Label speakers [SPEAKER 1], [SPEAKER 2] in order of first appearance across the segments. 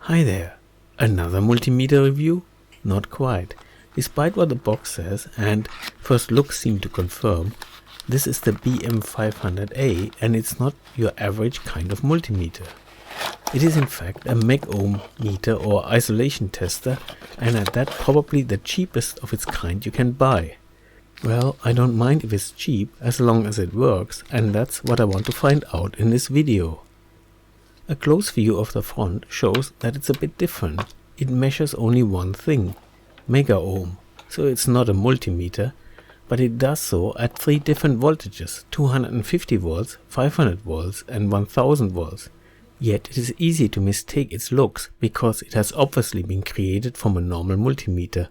[SPEAKER 1] Hi there, another multimeter review? Not quite. Despite what the box says and first looks seem to confirm, this is the BM500A and it's not your average kind of multimeter. It is in fact a meg-ohm meter or isolation tester, and at that probably the cheapest of its kind you can buy. Well, I don't mind if it's cheap as long as it works, and that's what I want to find out in this video. A close view of the front shows that it's a bit different. It measures only one thing, meg-ohm, so it's not a multimeter, but it does so at 3 different voltages, 250 volts, 500 volts and 1000 volts. Yet it is easy to mistake its looks because it has obviously been created from a normal multimeter,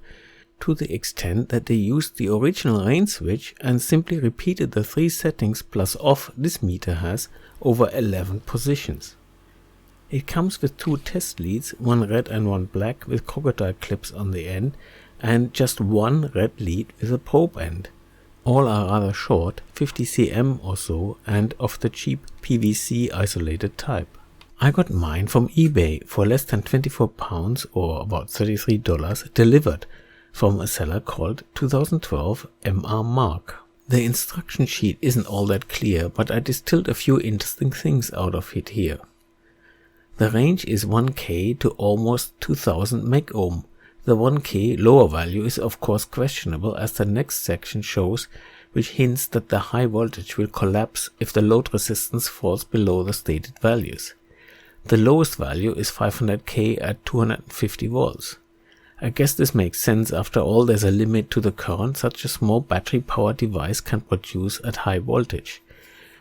[SPEAKER 1] to the extent that they used the original range switch and simply repeated the 3 settings plus off this meter has over 11 positions. It comes with 2 test leads, one red and one black with crocodile clips on the end, and just one red lead with a probe end. All are rather short, 50 cm or so, and of the cheap PVC isolated type. I got mine from eBay for less than £24 or about $33 delivered from a seller called 2012 MR Mark. The instruction sheet isn't all that clear, but I distilled a few interesting things out of it here. The range is 1K to almost 2000 meg-ohm. The 1K lower value is of course questionable, as the next section shows, which hints that the high voltage will collapse if the load resistance falls below the stated values. The lowest value is 500K at 250 volts. I guess this makes sense. After all, there's a limit to the current such a small battery powered device can produce at high voltage.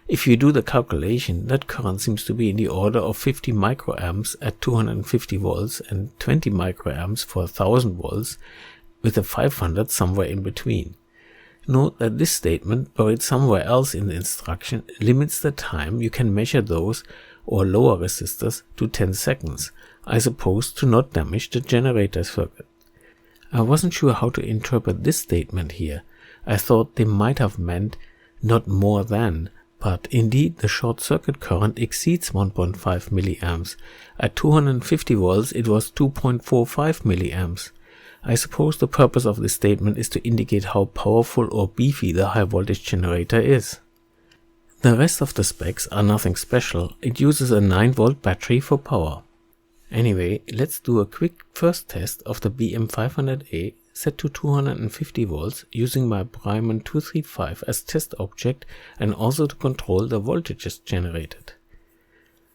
[SPEAKER 1] If you do the calculation, that current seems to be in the order of 50 microamps at 250 volts and 20 microamps for 1000 volts, with a 500 somewhere in between. Note that this statement, buried somewhere else in the instruction, limits the time you can measure those or lower resistors to 10 seconds, I suppose to not damage the generator circuit. I wasn't sure how to interpret this statement here. I thought they might have meant not more than, but indeed the short circuit current exceeds 1.5 milliamps. At 250 volts it was 2.45 milliamps. I suppose the purpose of this statement is to indicate how powerful or beefy the high voltage generator is. The rest of the specs are nothing special. It uses a 9-volt battery for power. Anyway, let's do a quick first test of the BM500A set to 250 volts using my Bryman 235 as test object and also to control the voltages generated.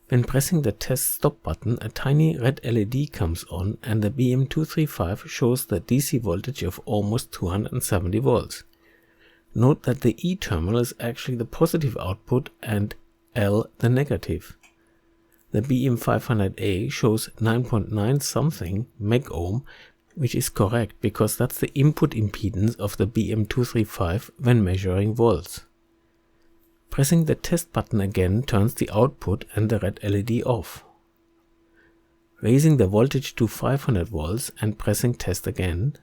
[SPEAKER 1] When pressing the test stop button, a tiny red LED comes on and the BM235 shows the DC voltage of almost 270 volts. Note that the E terminal is actually the positive output and L the negative. The BM500A shows 9.9 something meg-ohm, which is correct because that's the input impedance of the BM235 when measuring volts. Pressing the test button again turns the output and the red LED off. Raising the voltage to 500 volts and pressing test again.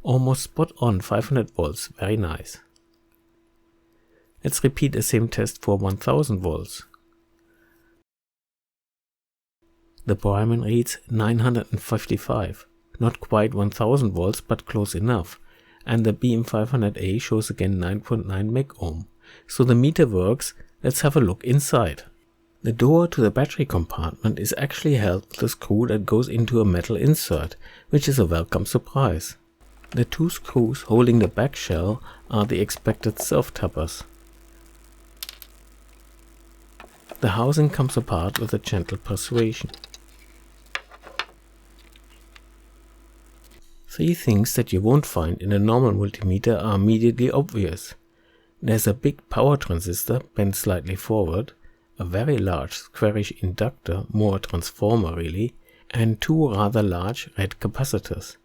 [SPEAKER 1] Almost spot on 500 volts, very nice. Let's repeat the same test for 1000 volts. The Bryman reads 955, not quite 1000 volts but close enough, and the BM500A shows again 9.9 meg-ohm. So the meter works. Let's have a look inside. The door to the battery compartment is actually held with a screw that goes into a metal insert, which is a welcome surprise. The 2 screws holding the back shell are the expected self-tappers. The housing comes apart with a gentle persuasion. 3 things that you won't find in a normal multimeter are immediately obvious. There's a big power transistor bent slightly forward, a very large squarish inductor, more a transformer really, and 2 rather large red capacitors.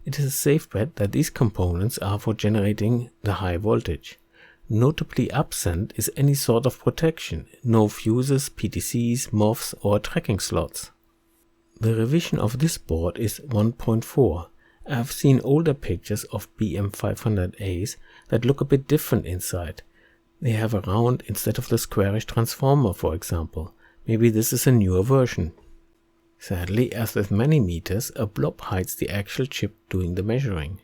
[SPEAKER 1] It is a safe bet that these components are for generating the high voltage. Notably absent is any sort of protection, no fuses, PTCs, MOSFETs or tracking slots. The revision of this board is 1.4. I've seen older pictures of BM500As that look a bit different inside. They have a round instead of the squarish transformer, for example. Maybe this is a newer version. Sadly, as with many meters, a blob hides the actual chip doing the measuring.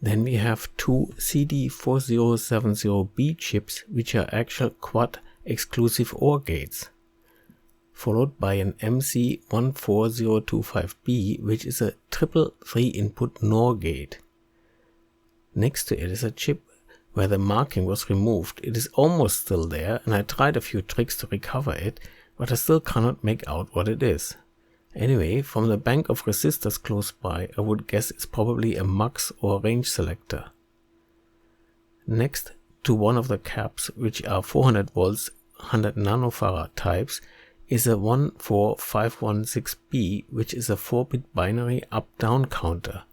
[SPEAKER 1] Then we have two CD4070B chips, which are actual quad exclusive OR gates, followed by an MC14025B, which is a triple 3-input NOR gate. Next to it is a chip where the marking was removed. It is almost still there, and I tried a few tricks to recover it, but I still cannot make out what it is. Anyway, from the bank of resistors close by, I would guess it's probably a mux or range selector. Next to one of the caps, which are 400 volts 100 nanofarad types, is a 14516B, which is a 4-bit binary up-down counter.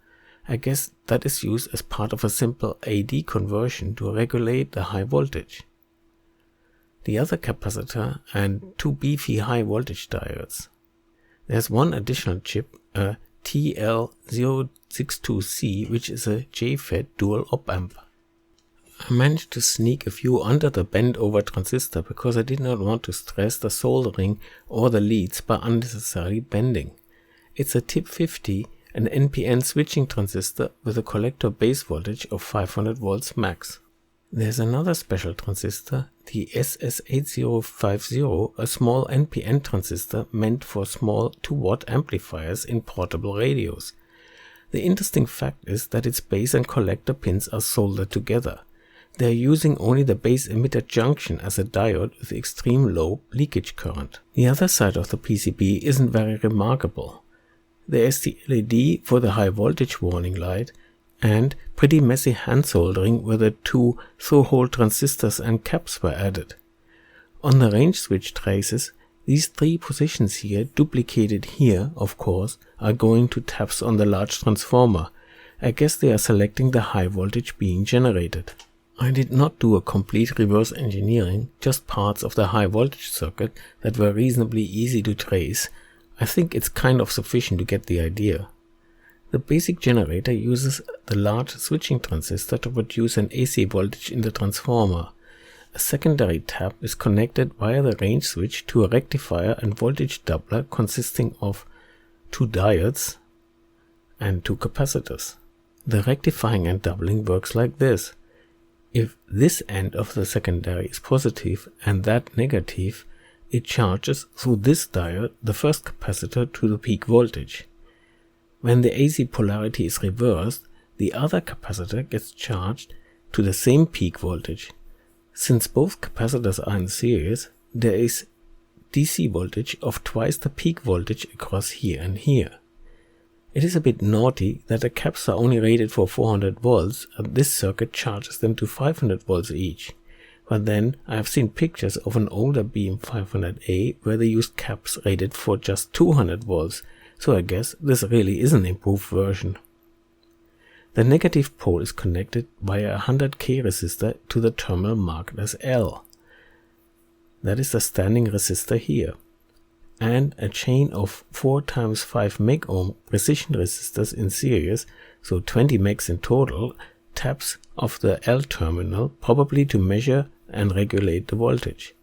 [SPEAKER 1] I guess that is used as part of a simple AD conversion to regulate the high voltage. The other capacitor and two beefy high voltage diodes. There's one additional chip, a TL062C, which is a JFET dual op-amp. I managed to sneak a few under the bend-over transistor because I did not want to stress the soldering or the leads by unnecessarily bending. It's a TIP50, an NPN switching transistor with a collector base voltage of 500 volts max. There's another special transistor, the SS8050, a small NPN transistor meant for small 2-watt amplifiers in portable radios. The interesting fact is that its base and collector pins are soldered together. They are using only the base emitter junction as a diode with extreme low leakage current. The other side of the PCB isn't very remarkable. There is the LED for the high voltage warning light and pretty messy hand soldering where the two through-hole transistors and caps were added. On the range switch traces, these three positions here, duplicated here of course, are going to taps on the large transformer. I guess they are selecting the high voltage being generated. I did not do a complete reverse engineering, just parts of the high voltage circuit that were reasonably easy to trace. I think it's kind of sufficient to get the idea. The basic generator uses the large switching transistor to produce an AC voltage in the transformer. A secondary tap is connected via the range switch to a rectifier and voltage doubler consisting of two diodes and two capacitors. The rectifying and doubling works like this. If this end of the secondary is positive and that negative, it charges through this diode the first capacitor to the peak voltage. When the AC polarity is reversed, the other capacitor gets charged to the same peak voltage. Since both capacitors are in series, there is DC voltage of twice the peak voltage across here and here. It is a bit naughty that the caps are only rated for 400 volts and this circuit charges them to 500 volts each. But then I have seen pictures of an older BM500A where they used caps rated for just 200 volts, so I guess this really is an improved version. The negative pole is connected via a 100K resistor to the terminal marked as L. That is the standing resistor here. And a chain of 4 × 5 meg-ohm precision resistors in series, so 20 megs in total, taps off the L terminal, probably to measure and regulate the voltage.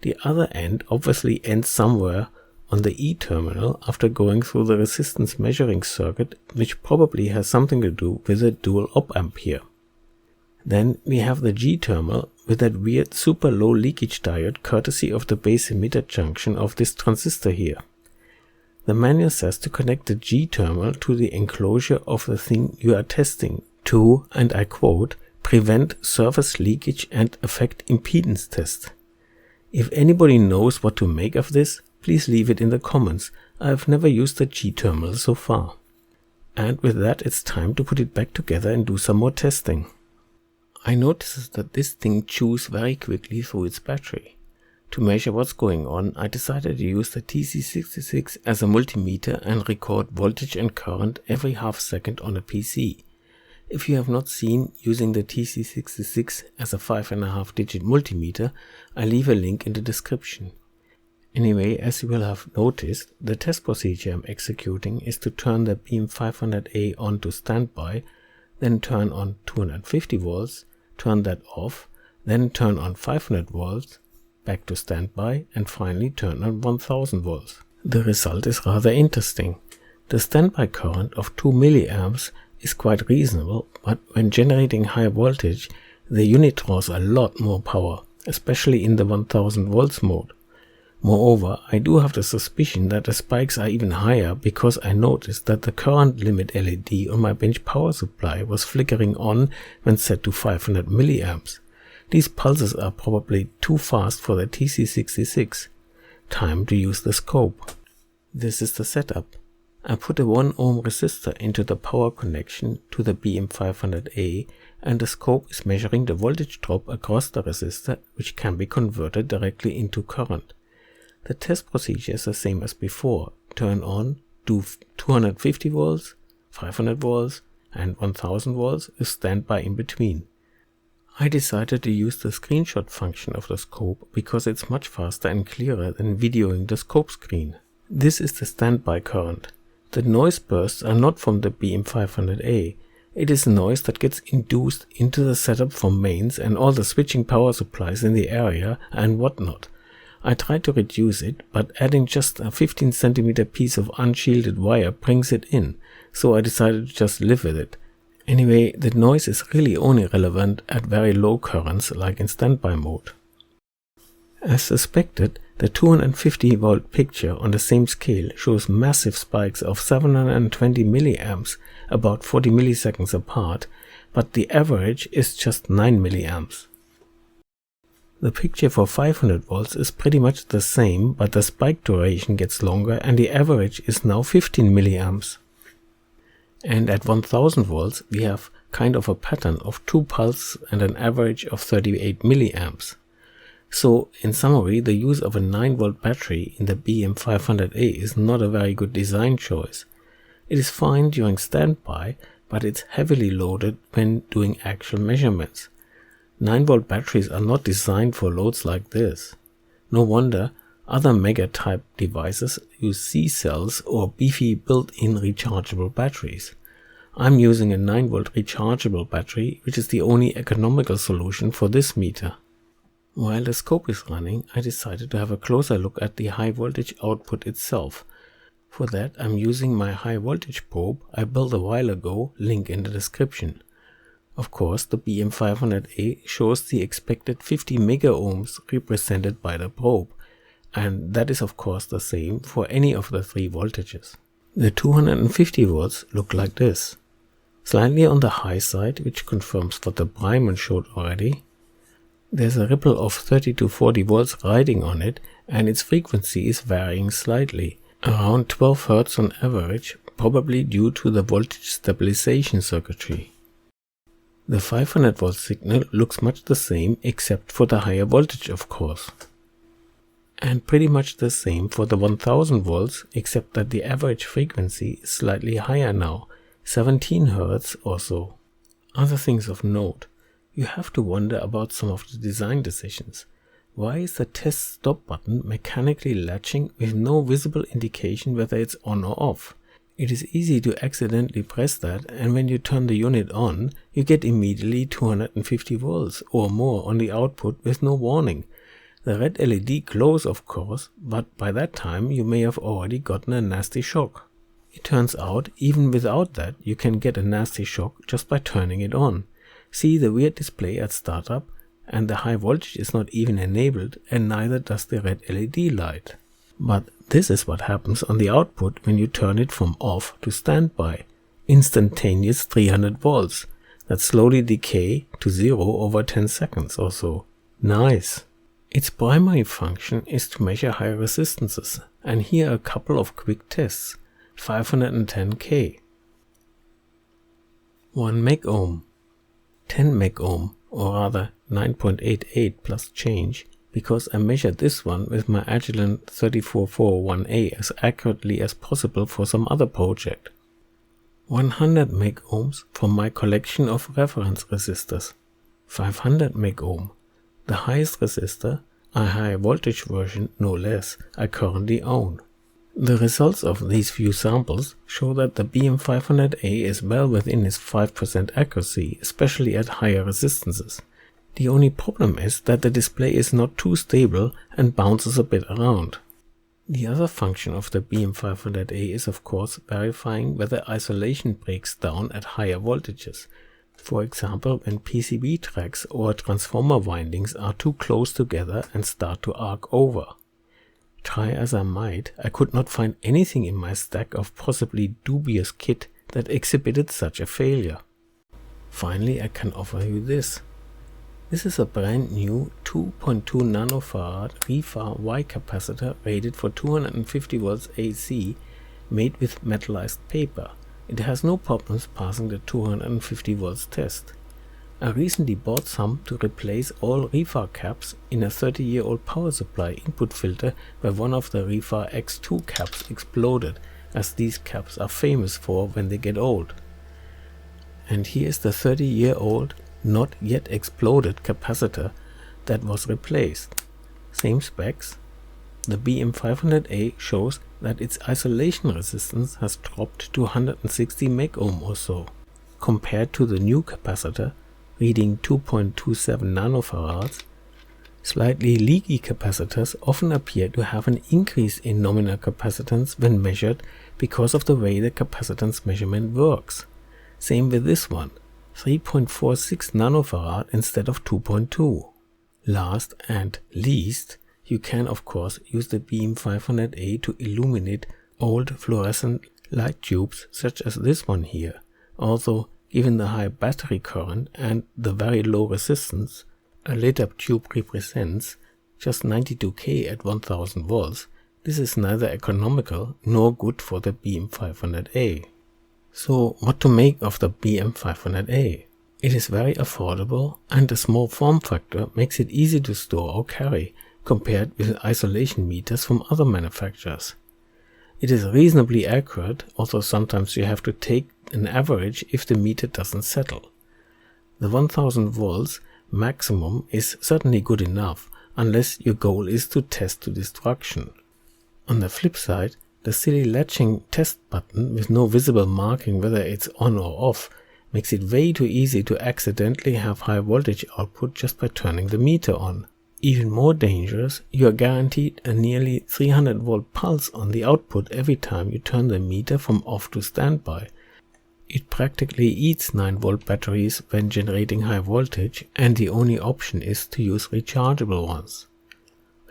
[SPEAKER 1] The other end obviously ends somewhere on the E terminal after going through the resistance measuring circuit, which probably has something to do with the dual op-amp here. Then we have the G terminal with that weird super low leakage diode courtesy of the base emitter junction of this transistor here. The manual says to connect the G terminal to the enclosure of the thing you are testing to, and I quote, prevent surface leakage and affect impedance test. If anybody knows what to make of this, please leave it in the comments. I have never used the G terminal so far. And with that, it's time to put it back together and do some more testing. I noticed that this thing chews very quickly through its battery. To measure what's going on, I decided to use the TC66 as a multimeter and record voltage and current every half second on a PC. If you have not seen using the TC66 as a 5.5-digit multimeter, I leave a link in the description. Anyway, as you will have noticed, the test procedure I'm executing is to turn the BM500A on to standby, then turn on 250 volts, turn that off, then turn on 500 volts, back to standby, and finally turn on 1000 volts. The result is rather interesting. The standby current of 2 milliamps is quite reasonable, but when generating high voltage, the unit draws a lot more power, especially in the 1000 volts mode. Moreover, I do have the suspicion that the spikes are even higher because I noticed that the current limit LED on my bench power supply was flickering on when set to 500 milliamps. These pulses are probably too fast for the TC66. Time to use the scope. This is the setup. I put a 1 ohm resistor into the power connection to the BM500A, and the scope is measuring the voltage drop across the resistor, which can be converted directly into current. The test procedure is the same as before. Turn on, do 250 volts, 500 volts and 1000 volts with standby in between. I decided to use the screenshot function of the scope because it's much faster and clearer than videoing the scope screen. This is the standby current. The noise bursts are not from the BM500A. It is noise that gets induced into the setup from mains and all the switching power supplies in the area and whatnot. I tried to reduce it, but adding just a 15 cm piece of unshielded wire brings it in, so I decided to just live with it. Anyway, the noise is really only relevant at very low currents like in standby mode. As suspected, the 250 volt picture on the same scale shows massive spikes of 720 milliamps about 40 milliseconds apart, but the average is just 9 milliamps. The picture for 500 volts is pretty much the same, but the spike duration gets longer and the average is now 15 milliamps. And at 1000 volts we have kind of a pattern of 2 pulses and an average of 38 milliamps. So in summary, the use of a 9 volt battery in the BM500A is not a very good design choice. It is fine during standby, but it's heavily loaded when doing actual measurements. 9 volt batteries are not designed for loads like this. No wonder other mega type devices use C-cells or beefy built-in rechargeable batteries. I'm using a 9 volt rechargeable battery, which is the only economical solution for this meter. While the scope is running, I decided to have a closer look at the high voltage output itself. For that, I'm using my high voltage probe I built a while ago, link in the description. Of course, the BM500A shows the expected 50 mega-ohms represented by the probe, and that is of course the same for any of the 3 voltages. The 250 volts look like this. Slightly on the high side, which confirms what the Bryman showed already. There's a ripple of 30 to 40 volts riding on it, and its frequency is varying slightly, around 12 Hz on average, probably due to the voltage stabilization circuitry. The 500 volt signal looks much the same except for the higher voltage, of course. And pretty much the same for the 1000 volts, except that the average frequency is slightly higher now, 17 Hz or so. Other things of note. You have to wonder about some of the design decisions. Why is the test stop button mechanically latching with no visible indication whether it's on or off? It is easy to accidentally press that, and when you turn the unit on, you get immediately 250 volts or more on the output with no warning. The red LED glows of course, but by that time you may have already gotten a nasty shock. It turns out, even without that, you can get a nasty shock just by turning it on. See the weird display at startup, and the high voltage is not even enabled, and neither does the red LED light. But this is what happens on the output when you turn it from off to standby. Instantaneous 300 volts that slowly decay to 0 over 10 seconds or so. Nice! Its primary function is to measure high resistances, and here are a couple of quick tests. 510K, 1 meg-ohm, 10 meg-ohm, or rather 9.88 plus change, because I measured this one with my Agilent 34401A as accurately as possible for some other project. 100 meg-ohms from my collection of reference resistors. 500 meg-ohm, the highest resistor, a high voltage version no less, I currently own. The results of these few samples show that the BM500A is well within its 5% accuracy, especially at higher resistances. The only problem is that the display is not too stable and bounces a bit around. The other function of the BM500A is of course verifying whether isolation breaks down at higher voltages. For example, when PCB tracks or transformer windings are too close together and start to arc over. Try as I might, I could not find anything in my stack of possibly dubious kit that exhibited such a failure. Finally, I can offer you this. This is a brand new 2.2 nanofarad reefar Y capacitor rated for 250 volts AC, made with metallized paper. It has no problems passing the 250 volts test. I recently bought some to replace all reefar caps in a 30-year-old power supply input filter where one of the reefar X2 caps exploded, as these caps are famous for when they get old. And here is the 30-year-old not yet exploded capacitor that was replaced. Same specs. The BM500A shows that its isolation resistance has dropped to 160 meg-ohm or so, compared to the new capacitor reading 2.27 nanofarads. Slightly leaky capacitors often appear to have an increase in nominal capacitance when measured because of the way the capacitance measurement works. Same with this one, 3.46 nanofarad instead of 2.2. Last and least, you can of course use the BM500A to illuminate old fluorescent light tubes such as this one here. Although, given the high battery current and the very low resistance a lit up tube represents, just 92K at 1000 volts, this is neither economical nor good for the BM500A. So what to make of the BM500A? It is very affordable and the small form factor makes it easy to store or carry compared with isolation meters from other manufacturers. It is reasonably accurate, although sometimes you have to take an average if the meter doesn't settle. The 1000 volts maximum is certainly good enough, unless your goal is to test to destruction. On the flip side, the silly latching test button with no visible marking whether it's on or off makes it way too easy to accidentally have high voltage output just by turning the meter on. Even more dangerous, you are guaranteed a nearly 300 volt pulse on the output every time you turn the meter from off to standby. It practically eats 9 volt batteries when generating high voltage, and the only option is to use rechargeable ones.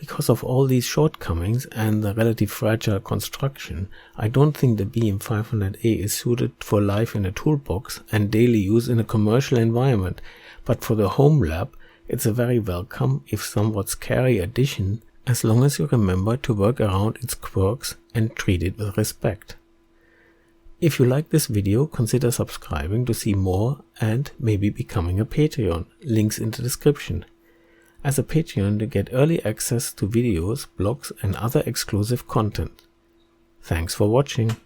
[SPEAKER 1] Because of all these shortcomings and the relatively fragile construction, I don't think the BM500A is suited for life in a toolbox and daily use in a commercial environment, but for the home lab, it's a very welcome, if somewhat scary addition, as long as you remember to work around its quirks and treat it with respect. If you like this video, consider subscribing to see more and maybe becoming a Patreon. Links in the description. As a Patreon, you get early access to videos, blogs and other exclusive content. Thanks for watching.